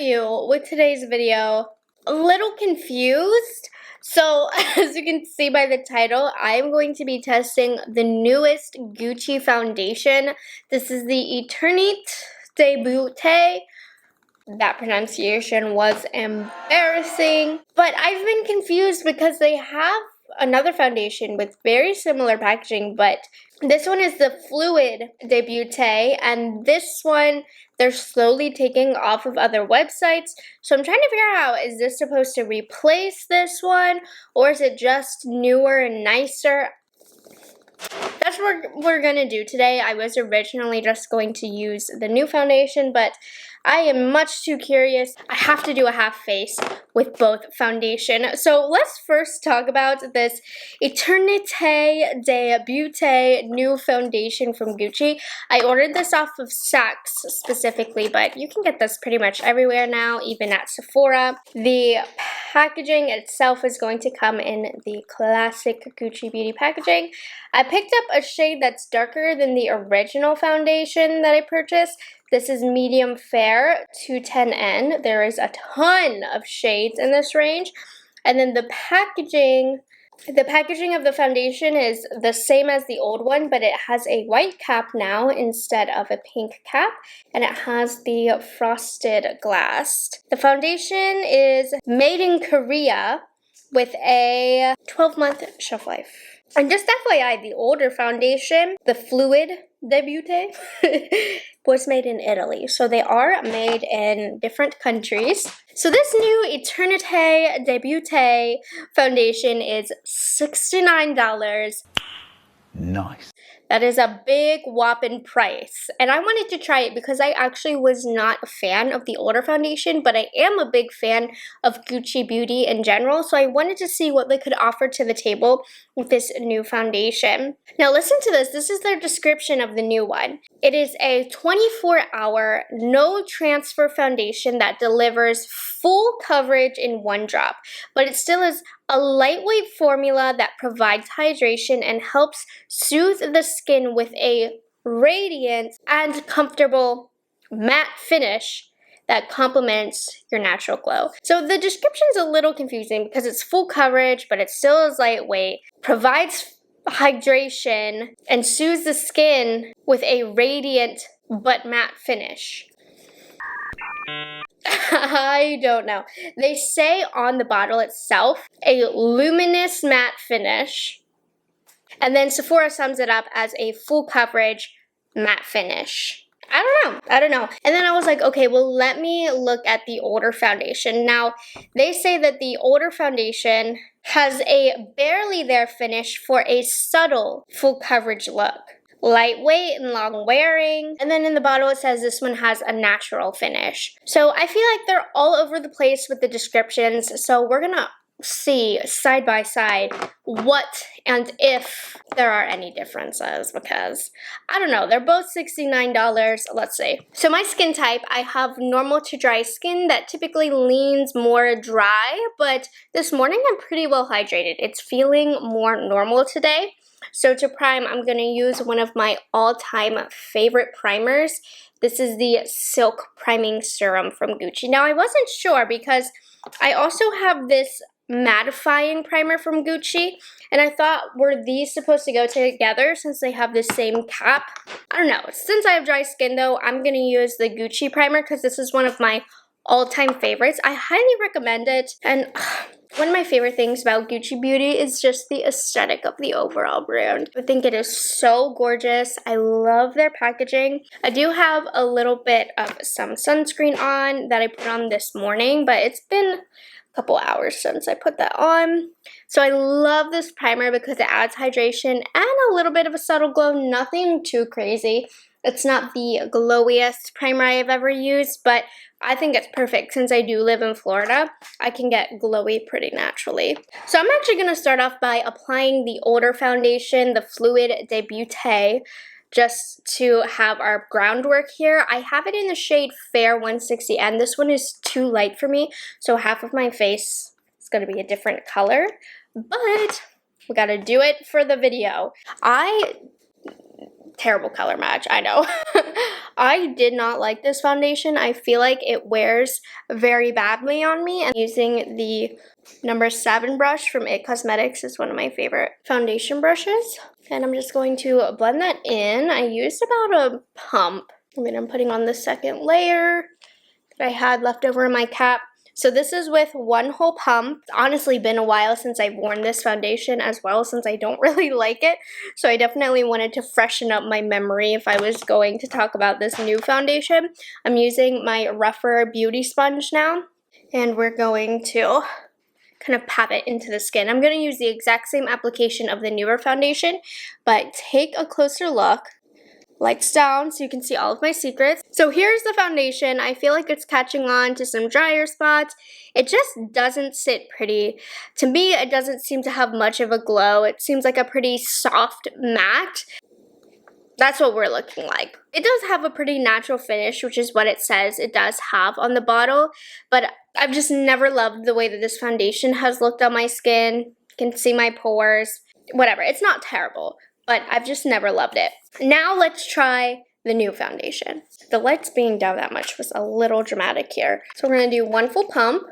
you with today's video? A little confused. So as you can see by the title, I'm going to be testing the newest Gucci foundation. This is the ETERNITE de BEAUTE. That pronunciation was embarrassing. But I've been confused because they have another foundation with very similar packaging, but this one is the Fluid de BEAUTE, and this one they're slowly taking off of other websites. So I'm trying to figure out, is this supposed to replace this one, or is it just newer and nicer? That's what we're gonna do today. I was originally just going to use the new foundation, but I am much too curious. I have to do a half face with both foundation. So let's first talk about this ETERNITE de BEAUTE new foundation from Gucci. I ordered this off of Saks specifically, but you can get this pretty much everywhere now, even at Sephora. The packaging itself is going to come in the classic Gucci Beauty packaging. I picked up a shade that's darker than the original foundation that I purchased. This is medium fair 210N. There is a ton of shades in this range. And then the packaging of the foundation is the same as the old one, but it has a white cap now instead of a pink cap, and it has the frosted glass. The foundation is made in Korea with a 12-month shelf life. And just FYI, the older foundation, the Fluid de BEAUTE, was made in Italy. So they are made in different countries. So this new ETERNITE de BEAUTE foundation is $69. Nice. That is a big whopping price. And I wanted to try it because I actually was not a fan of the older foundation, but I am a big fan of Gucci Beauty in general. So I wanted to see what they could offer to the table with this new foundation. Now listen to this. This is their description of the new one. It is a 24-hour, no transfer foundation that delivers full coverage in one drop, but it still is a lightweight formula that provides hydration and helps soothe the skin with a radiant and comfortable matte finish that complements your natural glow. So the description's a little confusing because it's full coverage, but it still is lightweight, provides hydration, and soothes the skin with a radiant but matte finish. I don't know. They say on the bottle itself, a luminous matte finish. And then Sephora sums it up as a full coverage matte finish. I don't know. And then I was like, okay, well, let me look at the older foundation. Now, they say that the older foundation has a barely there finish for a subtle full coverage look. Lightweight and long wearing. And then in the bottle it says this one has a natural finish. So I feel like they're all over the place with the descriptions. So we're gonna see side by side what and if there are any differences, because I don't know, they're both $69. Let's see. So my skin type, I have normal to dry skin that typically leans more dry, but this morning I'm pretty well hydrated. It's feeling more normal today. So to prime, I'm going to use one of my all-time favorite primers. This is the Silk Priming Serum from Gucci. Now, I wasn't sure because I also have this mattifying primer from Gucci, and I thought, were these supposed to go together since they have the same cap? I don't know. Since I have dry skin, though, I'm going to use the Gucci primer because this is one of my all-time favorites. I highly recommend it, and one of my favorite things about Gucci Beauty is just the aesthetic of the overall brand. I think it is so gorgeous. I love their packaging. I do have a little bit of some sunscreen on that I put on this morning, but it's been a couple hours since I put that on. So I love this primer because it adds hydration and a little bit of a subtle glow. Nothing too crazy. It's not the glowiest primer I've ever used, but I think it's perfect since I do live in Florida. I can get glowy pretty naturally. So I'm actually going to start off by applying the older foundation, the Fluid de BEAUTE, just to have our groundwork here. I have it in the shade Fair 160, and this one is too light for me, so half of my face is going to be a different color, but we got to do it for the video. I Terrible color match, I know. I did not like this foundation. I feel like it wears very badly on me. And using the number 7 brush from IT Cosmetics is one of my favorite foundation brushes. And I'm just going to blend that in. I used about a pump. I mean, I'm putting on the second layer that I had left over in my cap. So this is with 1 whole pump. It's honestly been a while since I've worn this foundation as well, since I don't really like it. So I definitely wanted to freshen up my memory if I was going to talk about this new foundation. I'm using my Rephr Beauty Sponge now, and we're going to kind of pat it into the skin. I'm going to use the exact same application of the newer foundation, but take a closer look. Lights down so you can see all of my secrets. So here's the foundation. I feel like it's catching on to some drier spots. It just doesn't sit pretty. To me, it doesn't seem to have much of a glow. It seems like a pretty soft matte. That's what we're looking like. It does have a pretty natural finish, which is what it says it does have on the bottle, but I've just never loved the way that this foundation has looked on my skin. You can see my pores. Whatever, it's not terrible, but I've just never loved it. Now let's try the new foundation. The lights being down that much was a little dramatic here. So we're gonna do 1 full pump.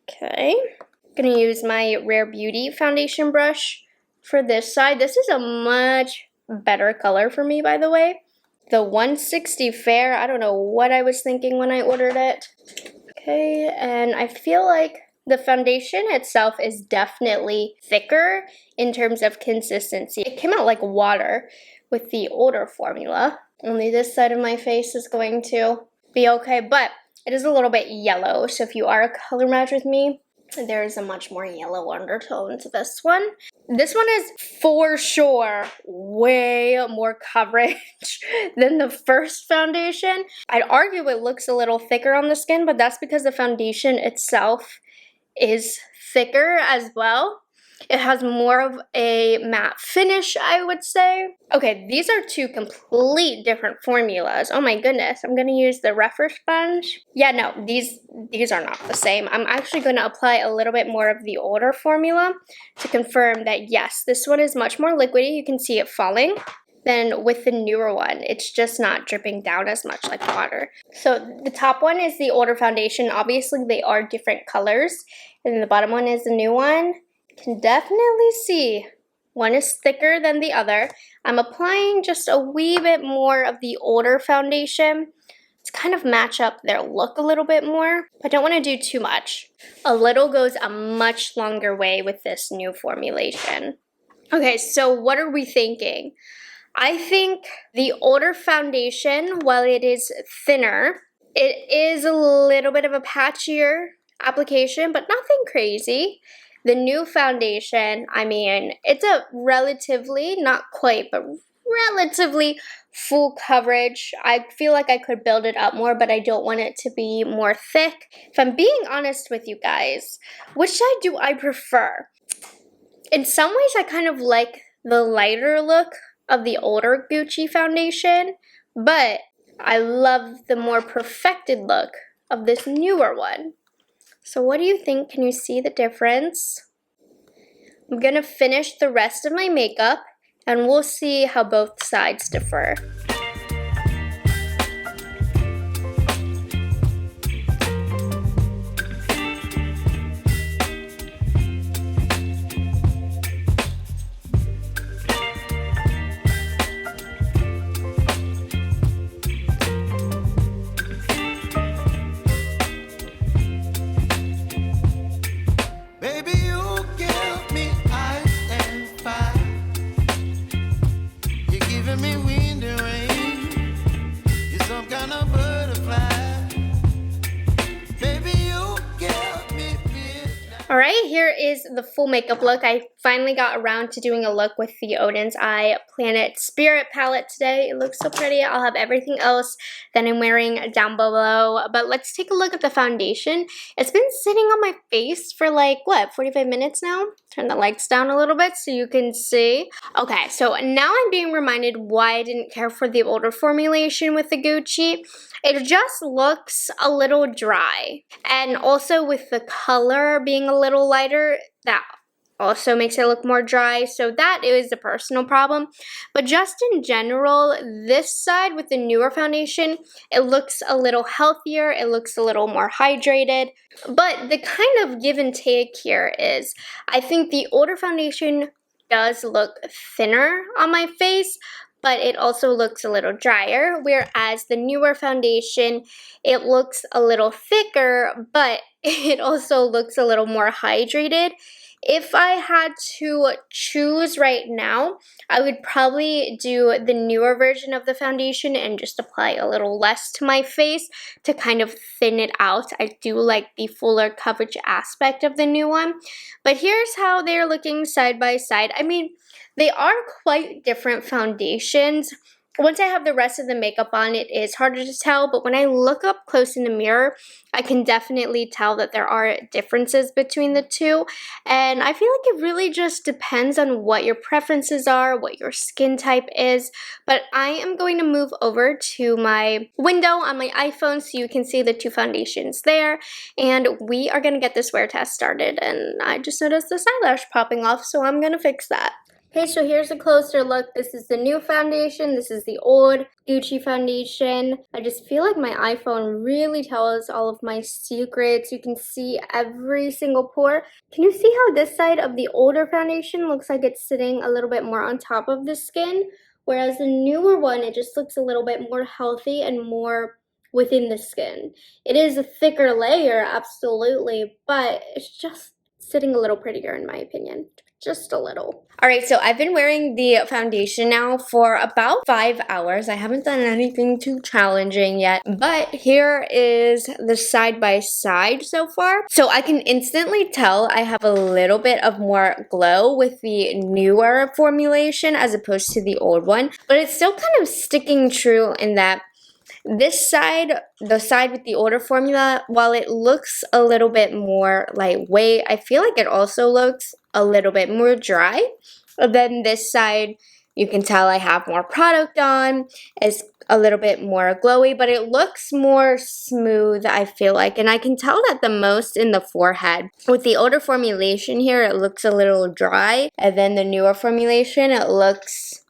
Okay. I'm gonna use my Rare Beauty foundation brush for this side. This is a much better color for me, by the way. The 160 Fair, I don't know what I was thinking when I ordered it. Okay, and I feel like the foundation itself is definitely thicker in terms of consistency. It came out like water with the older formula. Only this side of my face is going to be okay, but it is a little bit yellow. So if you are a color match with me, there is a much more yellow undertone to this one. This one is for sure way more coverage than the first foundation. I'd argue it looks a little thicker on the skin, but that's because the foundation itself is thicker as well. It has more of a matte finish, I would say. Okay, these are 2 complete different formulas. Oh my goodness, I'm gonna use the Rephr sponge. Yeah, no, these are not the same. I'm actually gonna apply a little bit more of the older formula to confirm that yes, this one is much more liquidy. You can see it falling. Then with the newer one, it's just not dripping down as much like water. So the top one is the older foundation. Obviously, they are different colors. And then the bottom one is the new one. You can definitely see one is thicker than the other. I'm applying just a wee bit more of the older foundation to kind of match up their look a little bit more. I don't want to do too much. A little goes a much longer way with this new formulation. Okay, so what are we thinking? I think the older foundation, while it is thinner, it is a little bit of a patchier application, but nothing crazy. The new foundation, I mean, it's a relatively, not quite, but relatively full coverage. I feel like I could build it up more, but I don't want it to be more thick. If I'm being honest with you guys, which side do I prefer? In some ways, I kind of like the lighter look of the older Gucci foundation, but I love the more perfected look of this newer one. So what do you think? Can you see the difference? I'm gonna finish the rest of my makeup and we'll see how both sides differ. Alright, here is the full makeup look. I finally got around to doing a look with the Oden's Eye Planet Spirit palette today. It looks so pretty. I'll have everything else that I'm wearing down below. But let's take a look at the foundation. It's been sitting on my face for like, what, 45 minutes now? Turn the lights down a little bit so you can see. Okay, so now I'm being reminded why I didn't care for the older formulation with the Gucci. It just looks a little dry. And also with the color being a little lighter, that also makes it look more dry, so that is a personal problem. But just in general, this side with the newer foundation, it looks a little healthier, it looks a little more hydrated. But the kind of give and take here is, I think the older foundation does look thinner on my face, but it also looks a little drier, whereas the newer foundation, it looks a little thicker, but it also looks a little more hydrated. If I had to choose right now, I would probably do the newer version of the foundation and just apply a little less to my face to kind of thin it out. I do like the fuller coverage aspect of the new one. But here's how they're looking side by side. I mean, they are quite different foundations. Once I have the rest of the makeup on, it is harder to tell, but when I look up close in the mirror, I can definitely tell that there are differences between the two, and I feel like it really just depends on what your preferences are, what your skin type is. But I am going to move over to my window on my iPhone so you can see the two foundations there, and we are going to get this wear test started, and I just noticed this eyelash popping off, so I'm going to fix that. Okay, so here's a closer look. This is the new foundation. This is the old Gucci foundation. I just feel like my iPhone really tells all of my secrets. You can see every single pore. Can you see how this side of the older foundation looks like it's sitting a little bit more on top of the skin? Whereas the newer one, it just looks a little bit more healthy and more within the skin. It is a thicker layer, absolutely, but it's just sitting a little prettier in my opinion. Just a little. Alright, so I've been wearing the foundation now for about 5 hours. I haven't done anything too challenging yet, but here is the side by side so far. So I can instantly tell I have a little bit of more glow with the newer formulation as opposed to the old one, but it's still kind of sticking true in that this side, the side with the older formula, while it looks a little bit more lightweight, I feel like it also looks a little bit more dry. And then this side, you can tell I have more product on. It's a little bit more glowy, but it looks more smooth, I feel like. And I can tell that the most in the forehead. With the older formulation here, it looks a little dry. And then the newer formulation, it looks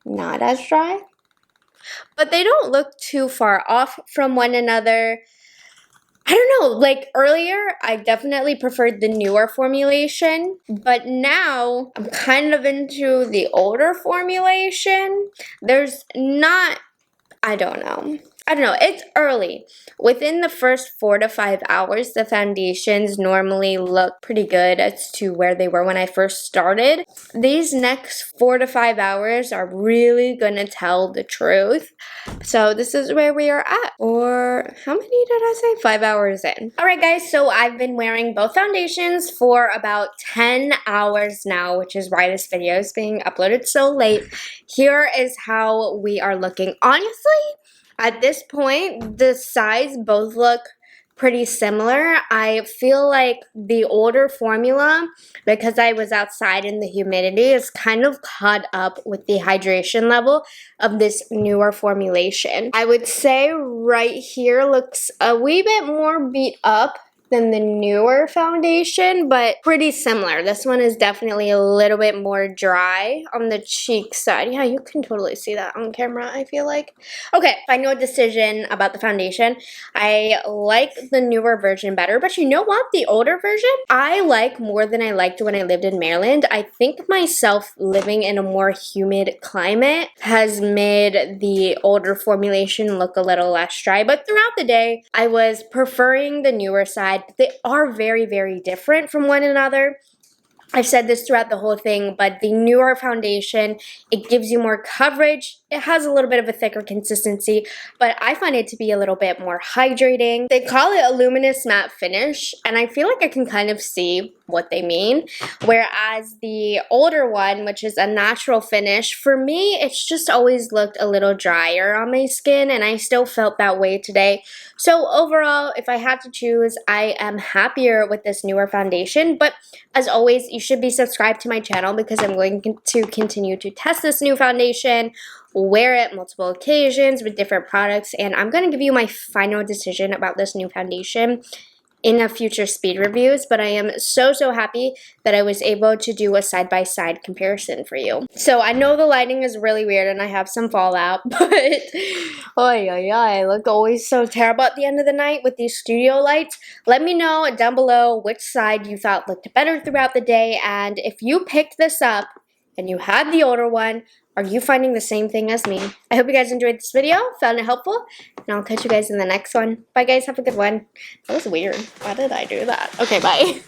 not as dry. But they don't look too far off from one another. I don't know, like earlier, I definitely preferred the newer formulation, but now I'm kind of into the older formulation. There's not, I don't know, it's early. Within the first 4 to 5 hours, the foundations normally look pretty good as to where they were when I first started. These next 4 to 5 hours are really gonna tell the truth. So this is where we are at. Or how many did I say? 5 hours in. Alright guys, so I've been wearing both foundations for about 10 hours now, which is why this video is being uploaded so late. Here is how we are looking. Honestly, at this point, the sides both look pretty similar. I feel like the older formula, because I was outside in the humidity, is kind of caught up with the hydration level of this newer formulation. I would say right here looks a wee bit more beat up than the newer foundation, but pretty similar. This one is definitely a little bit more dry on the cheek side. Yeah, you can totally see that on camera, I feel like. Okay, final decision about the foundation. I like the newer version better, but you know what? The older version, I like more than I liked when I lived in Maryland. I think myself living in a more humid climate has made the older formulation look a little less dry, but throughout the day, I was preferring the newer side. They are very, very different from one another. I've said this throughout the whole thing, but the newer foundation, it gives you more coverage. It has a little bit of a thicker consistency, but I find it to be a little bit more hydrating. They call it a luminous matte finish, and I feel like I can kind of see what they mean. Whereas the older one, which is a natural finish, for me, it's just always looked a little drier on my skin, and I still felt that way today. So overall, if I had to choose, I am happier with this newer foundation, but as always, you should be subscribed to my channel because I'm going to continue to test this new foundation, wear it multiple occasions with different products, and I'm going to give you my final decision about this new foundation in a future speed reviews, but I am so happy that I was able to do a side-by-side comparison for you. So I know the lighting is really weird and I have some fallout, but I look always so terrible at the end of the night with these studio lights. Let me know down below which side you thought looked better throughout the day, and if you picked this up and you had the older one, are you finding the same thing as me? I hope you guys enjoyed this video, found it helpful, and I'll catch you guys in the next one. Bye guys, have a good one. That was weird. Why did I do that? Okay, bye.